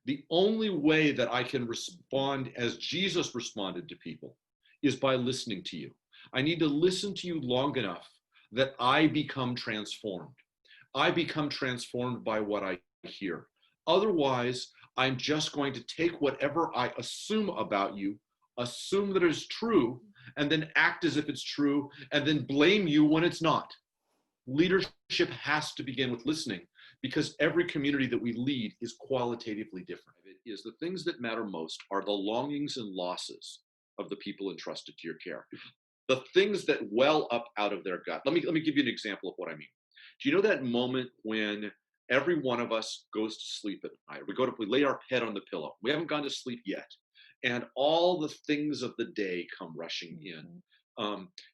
The only way that I can respond as Jesus responded to people is by listening to you. I need to listen to you long enough that I become transformed. I become transformed by what I hear. Otherwise, I'm just going to take whatever I assume about you, assume that it's true, and then act as if it's true, and then blame you when it's not. Leadership has to begin with listening, because every community that we lead is qualitatively different. It is the things that matter most are the longings and losses of the people entrusted to your care. The things that well up out of their gut. Let me give you an example of what I mean. Do you know that moment when every one of us goes to sleep at night? We lay our head on the pillow. We haven't gone to sleep yet, and all the things of the day come rushing in.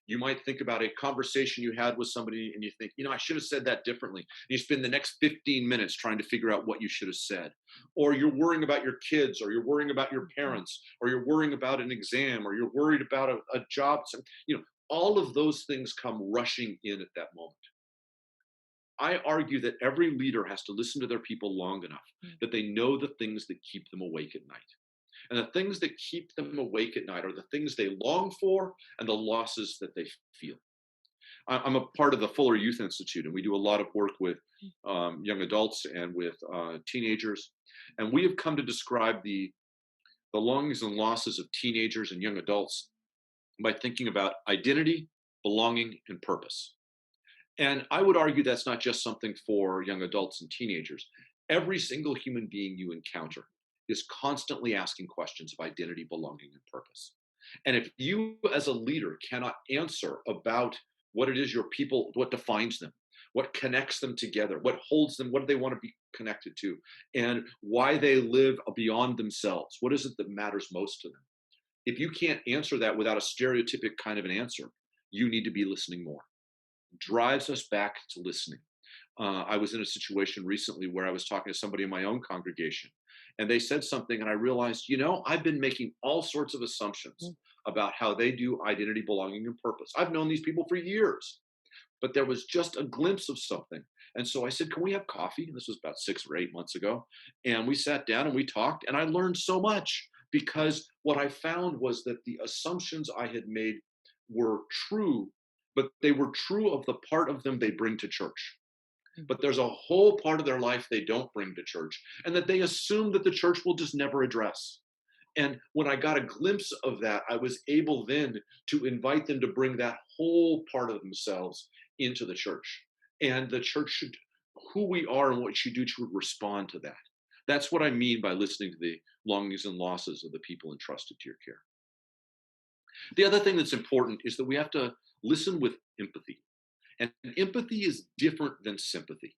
You might think about a conversation you had with somebody and you think, I should have said that differently. And you spend the next 15 minutes trying to figure out what you should have said. Or you're worrying about your kids, or you're worrying about your parents, or you're worrying about an exam, or you're worried about a job. All of those things come rushing in at that moment. I argue that every leader has to listen to their people long enough that they know the things that keep them awake at night. And the things that keep them awake at night are the things they long for and the losses that they feel. I'm a part of the Fuller Youth Institute, and we do a lot of work with young adults and with teenagers. And we have come to describe the longings and losses of teenagers and young adults by thinking about identity, belonging, and purpose. And I would argue that's not just something for young adults and teenagers. Every single human being you encounter is constantly asking questions of identity, belonging, and purpose. And if you as a leader cannot answer about what it is your people, what defines them, what connects them together, what holds them, what do they want to be connected to, and why they live beyond themselves, what is it that matters most to them? If you can't answer that without a stereotypic kind of an answer, you need to be listening more. Drives us back to listening. I was in a situation recently where I was talking to somebody in my own congregation, and they said something, and I realized, I've been making all sorts of assumptions about how they do identity, belonging, and purpose. I've known these people for years, but there was just a glimpse of something. And so I said, can we have coffee? And this was about 6 or 8 months ago. And we sat down and we talked, and I learned so much, because what I found was that the assumptions I had made were true, but they were true of the part of them they bring to church. But there's a whole part of their life they don't bring to church, and that they assume that the church will just never address. And when I got a glimpse of that, I was able then to invite them to bring that whole part of themselves into the church. And the church should, who we are and what we should do, to respond to that. That's what I mean by listening to the longings and losses of the people entrusted to your care. The other thing that's important is that we have to listen with empathy. And empathy is different than sympathy.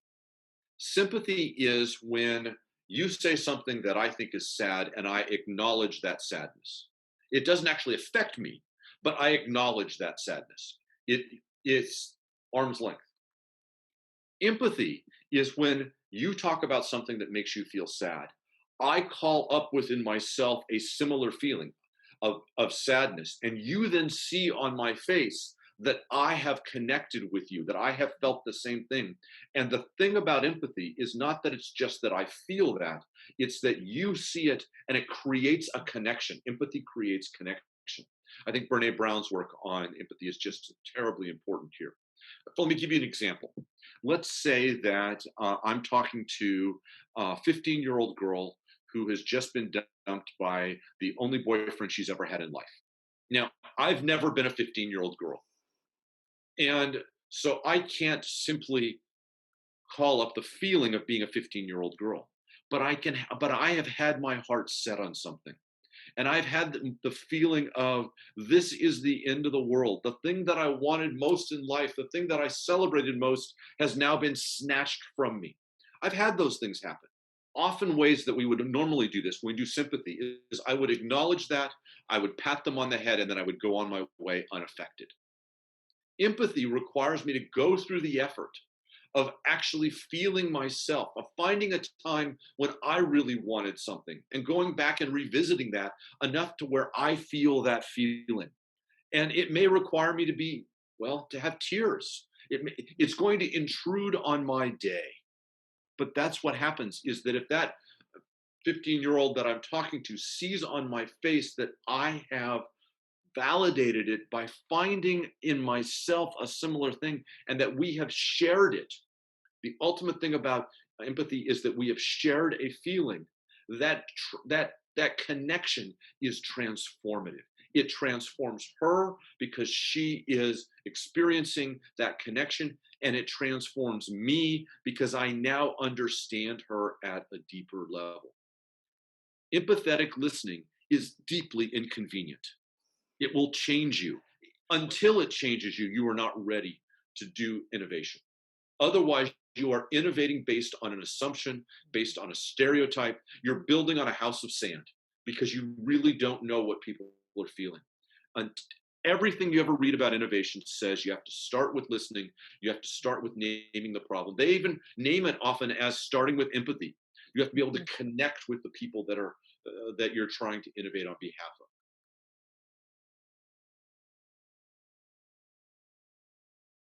Sympathy is when you say something that I think is sad and I acknowledge that sadness. It doesn't actually affect me, but I acknowledge that sadness. It's arm's length. Empathy is when you talk about something that makes you feel sad. I call up within myself a similar feeling of sadness, and you then see on my face that I have connected with you, that I have felt the same thing. And the thing about empathy is not that it's just that I feel that, it's that you see it and it creates a connection. Empathy creates connection. I think Brene Brown's work on empathy is just terribly important here. But let me give you an example. Let's say that I'm talking to a 15-year-old girl who has just been dumped by the only boyfriend she's ever had in life. Now, I've never been a 15-year-old girl. And so I can't simply call up the feeling of being a 15-year-old girl, but I have had my heart set on something. And I've had the feeling of, this is the end of the world. The thing that I wanted most in life, the thing that I celebrated most, has now been snatched from me. I've had those things happen. Often ways that we would normally do this, when we do sympathy, is I would acknowledge that, I would pat them on the head, and then I would go on my way unaffected. Empathy requires me to go through the effort of actually feeling myself, of finding a time when I really wanted something and going back and revisiting that enough to where I feel that feeling. And it may require me to have tears. It's going to intrude on my day. But that's what happens, is that if that 15-year-old that I'm talking to sees on my face that I have validated it by finding in myself a similar thing and that we have shared it. The ultimate thing about empathy is that we have shared a feeling. That connection is transformative. It transforms her because she is experiencing that connection, and it transforms me because I now understand her at a deeper level. Empathetic listening is deeply inconvenient. It will change you. Until it changes you, you are not ready to do innovation. Otherwise, you are innovating based on an assumption, based on a stereotype. You're building on a house of sand because you really don't know what people are feeling. And everything you ever read about innovation says you have to start with listening. You have to start with naming the problem. They even name it often as starting with empathy. You have to be able to connect with the people that you're trying to innovate on behalf